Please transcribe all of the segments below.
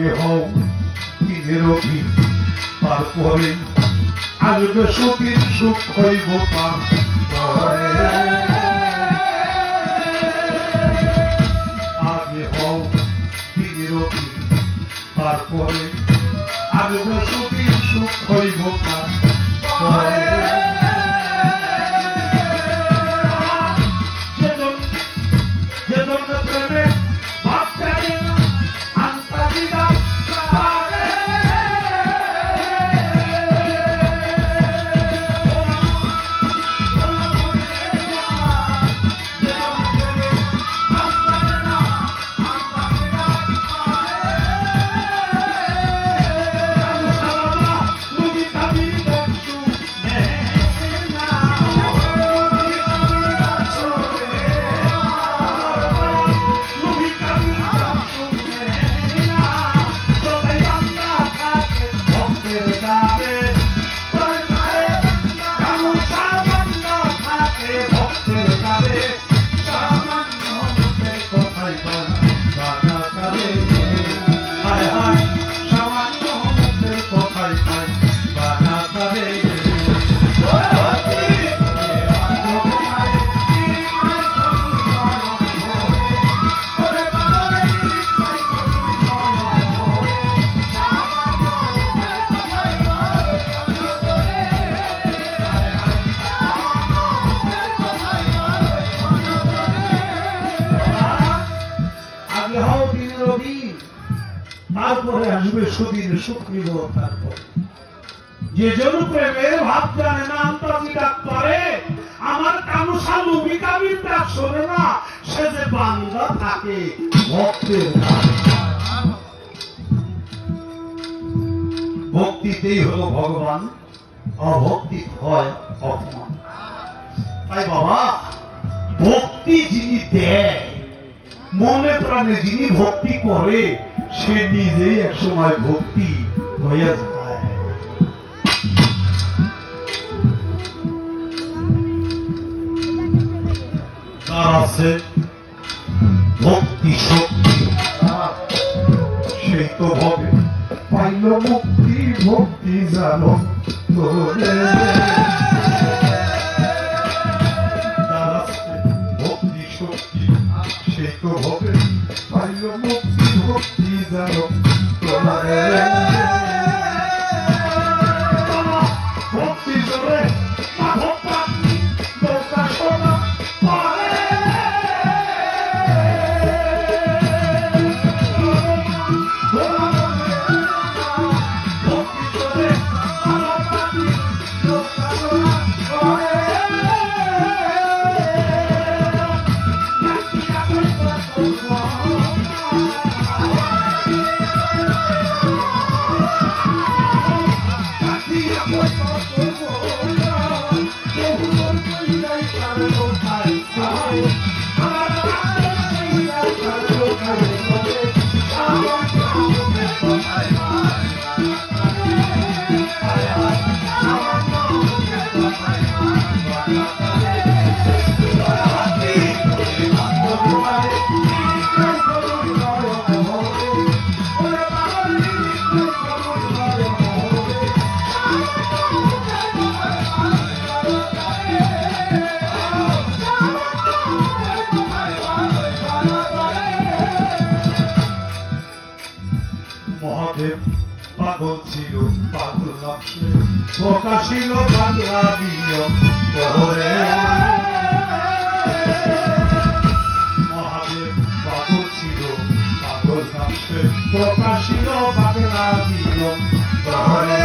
আগে হও দিনের অধীন, তারপরে আসবে সতীর সুখ হইব তার পরে। আগে হও দিনের অধীন, তারপরে আসবে সতীর সুখ হইব তার পরে। তারপরে আসবে সুদিন সুখীব। তারপর যে জন প্রেমের ভাব জানে না আন্তাজি ডাক্তারে, আমার কানুষা নবী কাবির ডাক শোনে না, সে যে বান্দা থাকে ভক্তের ভক্তিতেই হলো ভগবান, অভক্তি হয় অপমান। তাই বাবা ভক্তি যিনি দেয়, মনে প্রাণে যিনি ভক্তি করে, সে নিজেই এক সময় ভক্তি হয়ে যায়। তার আছে ভক্তি শক্তি, সেই তো ভবে পাইল মুক্তি, ভক্তি জানো তোরে। তার আছে ভক্তি শক্তি, সেই তো ভবে পাইল মুক্তি, ভক্তি জানো তোমারে। ভক্তি জোরে পাগল ছিল, পাগল লাগছে প্রকাশিল বাংলা নিয়ম করে। মহাদেব পাগল ছিল, পাগল লাগছে প্রকাশিল বাংলা নিয়ম করে।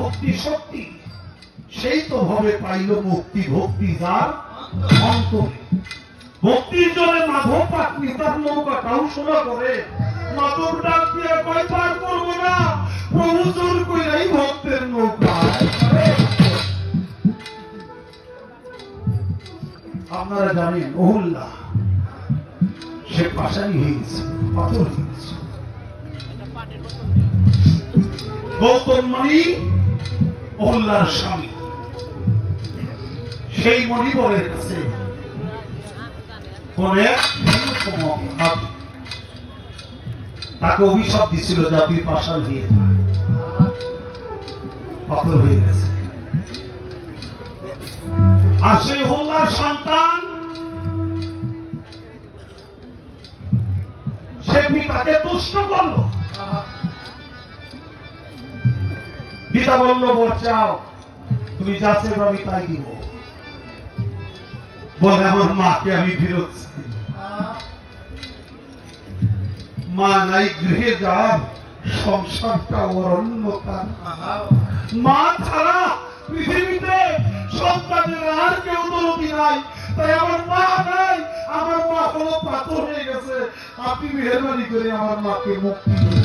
ভক্তি শক্তি, সেই তো ভাবে পাইল মুক্তি ভক্তি যার অন্তরে। ভক্তির জন্য মাধব পাত্নী তার নৌকাটাও সোনা করে। মাধব ডাক দিয়ে কয় পার করবো না, প্রভু জোর কইরাই ভক্তের নৌকা। আপনারা জানেন অহুল্লা সে পাশানি হয়ে গেছে, পাথর হয়ে গেছে। গৌতম মণি অহুল্লার স্বামী, সেই মণিবরের কাছে তাকে অভিশাপ দিছিল জাতির পাশাল দিয়ে পাথর হয়ে গেছে। আর সেই অহুল্লার সন্তান সে পিতাকে তুষ্ট করলো। পিতা বলল বচাও, তুমি যাচ্ছে আমি তাই দিব। বলে আমার মাকে আমি ফিরত চাই। মা নাই গৃহে যার সংসারটা অরণ্যতার। মা ছাড়া পৃথিবীতে সন্তানের আর কেউ দরদি নাই, তাই আমার মা নাই। আমার মা হলো পাথর হয়ে গেছে, আপনি মেহরবানি করে আমার মাকে মুক্তি দিন।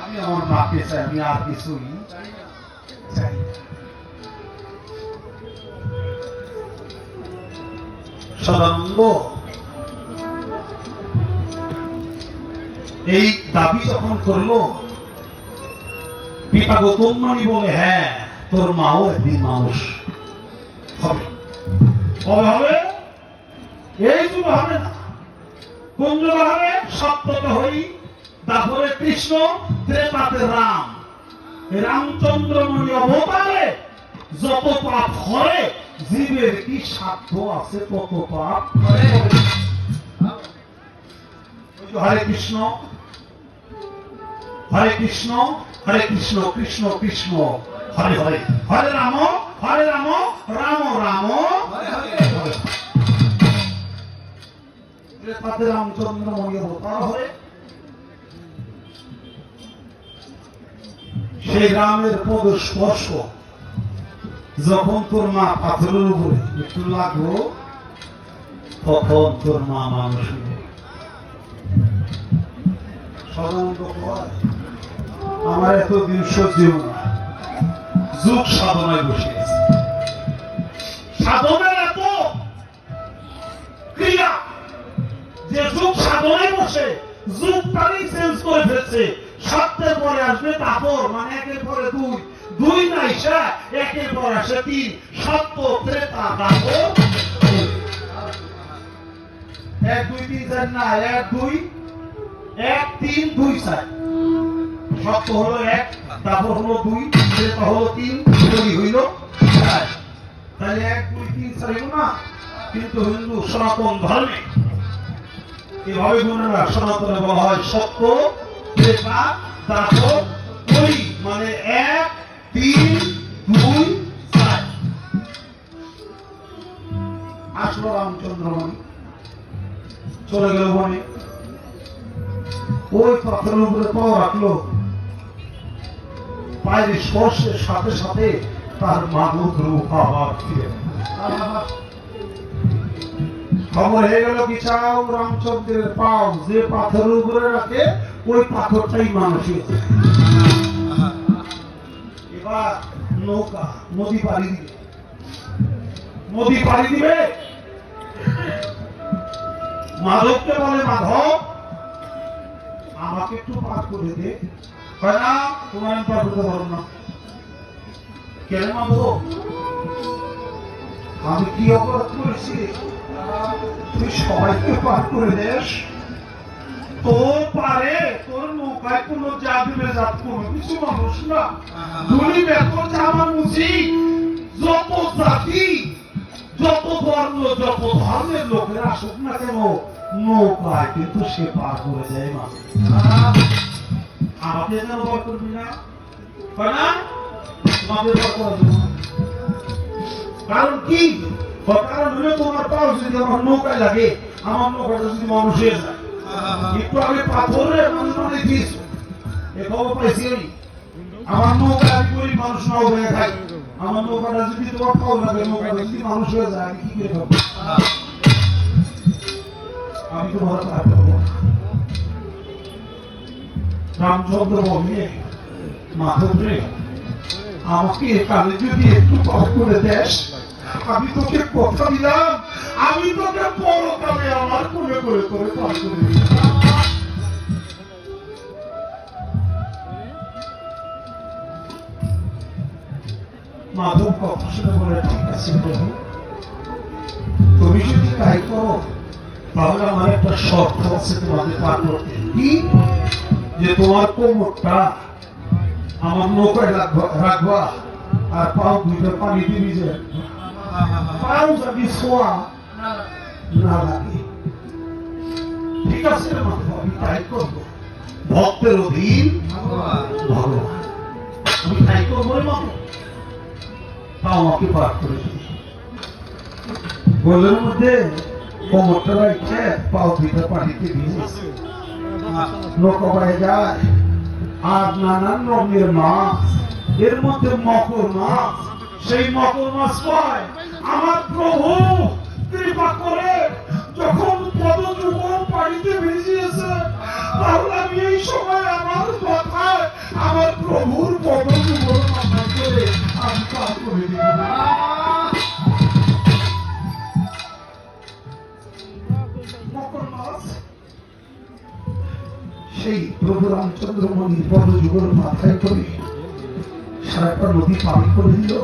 আমি আমার মাকে চাই, আমি আর কিছুই চাই না। সদানন্দ এই দাবি যখন করলো, পিতা গৌতম মণি বলে হ্যাঁ তোর মাও একদিন মানুষ হবে। কবে হবে? এই যুগ হবে না। কোন যুগ হবে? সত্যতে হই, তারপরে কৃষ্ণ, ত্রেতাতে রাম। রামচন্দ্র মণি অবতারে যত পাপ করে, জীবের কি সাধ্য আছে তত পাপ করে। হরে কৃষ্ণ হরে কৃষ্ণ হরে কৃষ্ণ কৃষ্ণ কৃষ্ণ হরে হরে, হরে রাম রাম রাম হরে হরে। তাতে রামচন্দ্র মণি অবতার হয়ে সেই রামের পদ স্পর্শ যখন তোর মা পাথরের উপরে একটু লাগলো, তখন তোর মা মানুষ আমার এতদিন সহ্য না, যুগ সাধনায় বসে আছে। সাধনার এত ক্রিয়া যে যুগ সাধনায় বসে যুগটাই চেঞ্জ করে ফেলছে। সত্যের পরে আসবে তাপর, মানে একের পরে দুই, দুই নাই সে একের পর আসে তিন, সত্য ত্রেতা দাপর। এক দুই তিন চার না, এক দুই এক তিন দুই চার। সত্য হলো এক, তারপর হলো দুই, ত্রেতা হলো তিন, দুই হইল চার। তাহলে এক দুই তিন চার হইল না। কিন্তু হিন্দু সনাতন ধর্মে এভাবে গুণেরা সনাতনে বলা হয় সত্য ত্রেতা তারপর দুই, মানে এক তিন দুই চার। আসলো রামচন্দ্র মণি, চলে গেল বনে। ওই পাথরের উপরে পাও রাখলো, পায়ের স্পর্শের সাথে সাথে তার মানব রূপ আবার ফিরে। খবর হয়ে গেল কি চাও, রামচন্দ্রের পাও যে পাথরের উপরে রাখে ওই পাথরটাই মানুষের। এবার নৌকা নদী পাড়ি দিবে, নদী পাড়ি দিবে। মাধবকে বলে মাধব আমাকে একটু পার করে দে। না তোমার আমি পার করতে পারবো না। কেন মাধব? আমি কি অপরাধ করেছি তুই সবাইকে পার করে দেস? তোর পারে তোর নৌকায় কোনো জাতিবে জাত কোনো কিছু মানুষ না। ধনী বেতন জামা মুচি যত জাতি যত বর্ণ যত ধর্মের লোকের আসুক না কেন নৌকায় কিন্তু সে পার করে দেয় মানুষ। আমাকে যেন ভয় করবি না, না তোমাদের ভয় করা যাবে না। কারণ কি? কারণ হলে তোমার পাও যদি আমার নৌকায় লাগে, আমার নৌকাটা যদি মানুষ হয়ে যায়। একটু আগে পাথরে মানুষ মানে দিয়েছ, এ খবর পাইছি আমি। আমার নৌকা আমি গরিব মানুষ নাও হয়ে খাই, আমার নৌকাটা যদি তোমার পাও লাগে, নৌকাটা যদি মানুষ হয়ে যায়, আমি কি করে খাবো? আমি তোমার কাজ করবো। রামচন্দ্র বলে, মাধব রে, আমাকে এখানে যদি একটু পাও করে দেশ, আমি তোকে কথা দিলাম, আমি তোকে পরকালে আমার কোলে করে করে পার করে দিলাম। মাধব কথা শুনে বলে, ঠিক আছে প্রভু, তুমি যদি তাই করো, তাহলে আমার একটা শর্ত আছে তোমাকে পার করতে। কি? যে তোমার কোমরটা আমার নৌকায় রাখবা, আর পাও দুইটা পানি দিবি, যে পাও যদি ছোঁয়া না লাগে। ঠিক আছে মাধব, আমি তাই করবো। ভক্তের অধীন ভগবান, আমি তাই করবো। মাধব পাও আমাকে পার করে দিবি। গোলের মধ্যে কোমরটা রাখছে, পাও দুইটা পানিতে ভিজেছে, নৌকা বাইরে যায়। আর নানান রঙের মাছ, এর মধ্যে মকর মাছ। সেই মকর মাছ পায় আমার প্রভু কৃপা করে যখন পদযুগল পানিতে ভিজিয়েছে, তাহলে আমি এই সময় আমার মাথায় আমার প্রভুর পদযুগল মাথা করে আমি পার করে দিব। মকর মাছ সেই প্রভু রামচন্দ্র মণির পদযুগল মাথায় করে সারাটা নদী পানি করে দিল।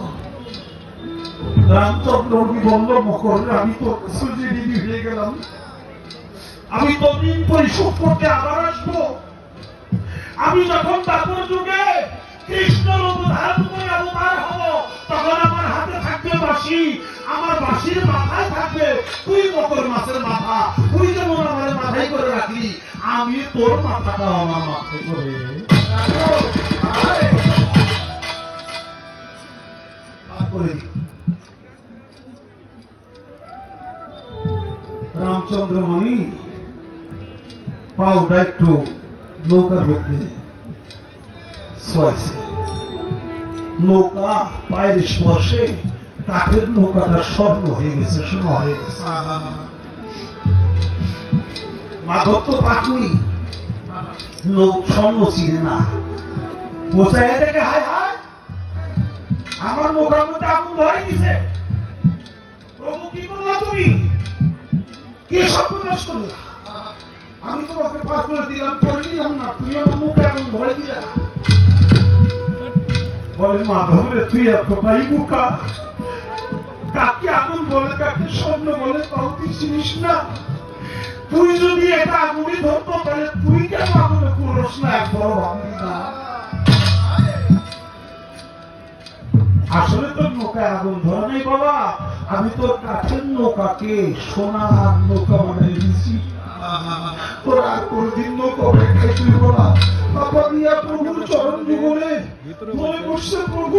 রামচন্দ্র মণি বলল, মকর, আমি তো সুযোগী হয়ে গেলাম, আমি তো ঋণ পরিশোধ করতে আবার আসবো। আমি যখন তারপর যুগে কৃষ্ণ রূপ ধারণ করে অবতার হব, তখন আমার হাতে থাকবে বাঁশি, আমার বাঁশির মাথায় থাকবে তুই মকর মাছের মাথা। তুই যেমন আমার মাথায় করে রাখলি, আমি তোর মাথাটা আমার মাথায় করে রামচন্দ্র মণি পাউটা একটু নৌকার মধ্যে ছোঁয়াছে। নৌকা পায়ের স্পর্শে কাঠের নৌকাটা স্বর্ণ হয়ে গেছে, সোনা হয়ে গেছে। মাধব তো পাখি, স্বর্ণ চিনে না, বোঝায় দেখে হায় হায় আমার নৌকার মধ্যে আগুন ধরে গেছে। প্রভু কি করলা তুমি? কি সর্বনাশ করলা? আমি তোমাকে পার করে দিলাম, করে দিলাম না, তুমি আমার মুখে আগুন ধরে দিলা। বলে, মাধব রে, তুই এতটাই বোকা, কাকে আগুন বলে কাকে স্বর্ণ বলে তাও তুই চিনিস না। তুই যদি এটা আগুনই ধরতো, তাহলে তুই কেন আগুনে পুরোস না, একবারও ভাবলি না। আসলে তোর নৌকায় আগুন ধরে নেই বাবা, আমি তোর কাঠের নৌকাকে সোনার নৌকা বানিয়ে দিয়েছি। তোর আর কোনদিন নৌকা খাই তুই বলা বাবা দিয়া প্রভুর চরণ যুগলে মনে করছে, প্রভু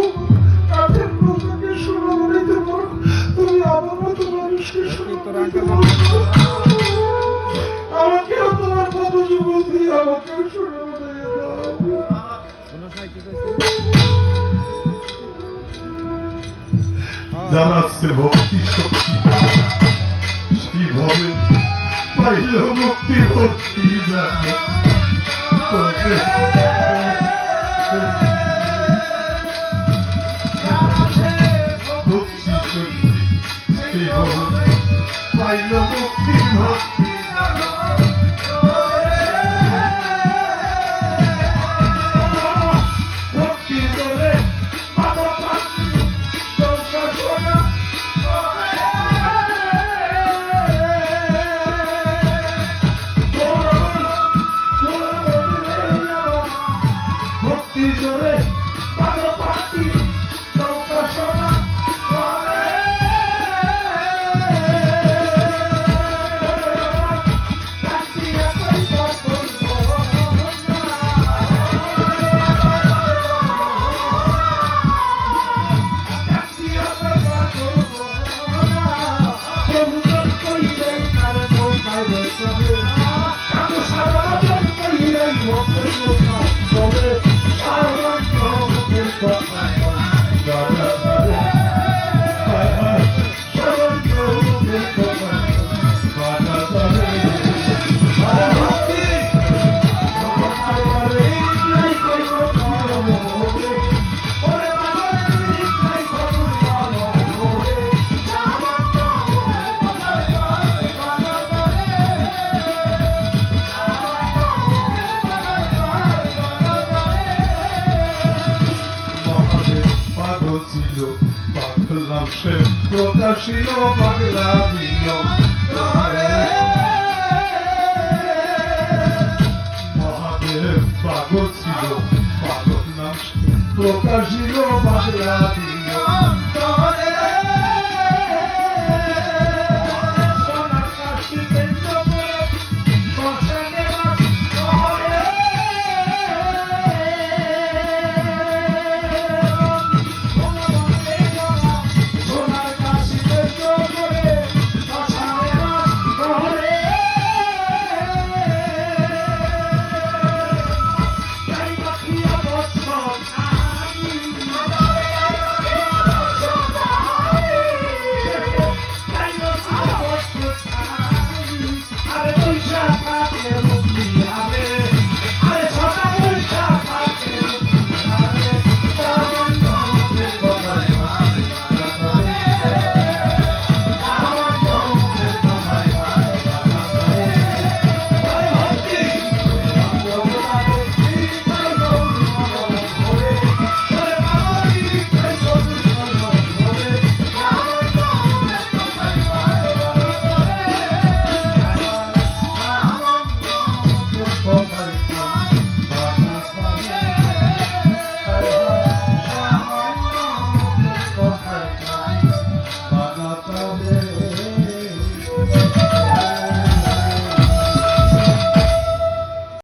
কাঠের নৌকাকে সোনা বানাইতে পারো, তুমি আমার মতো মানুষকে সোনা বানাইতে পারো। আমাকে তোমার কত যুগল দিয়ে আমাকে সোনা বানাইতে দাও। জানাচ্ছে ভক্তি শক্তি, কিভাবে পাইল মুক্তি ভক্তি জানে। পাইল মুক্তি ভক্তি জোরে ছিল পাগলাম সে প্রকাশিল পাগলা নিয়ম মহাদেব পাগল ছিল পাগল নাম প্রকাশিল পাগলা নিয়ম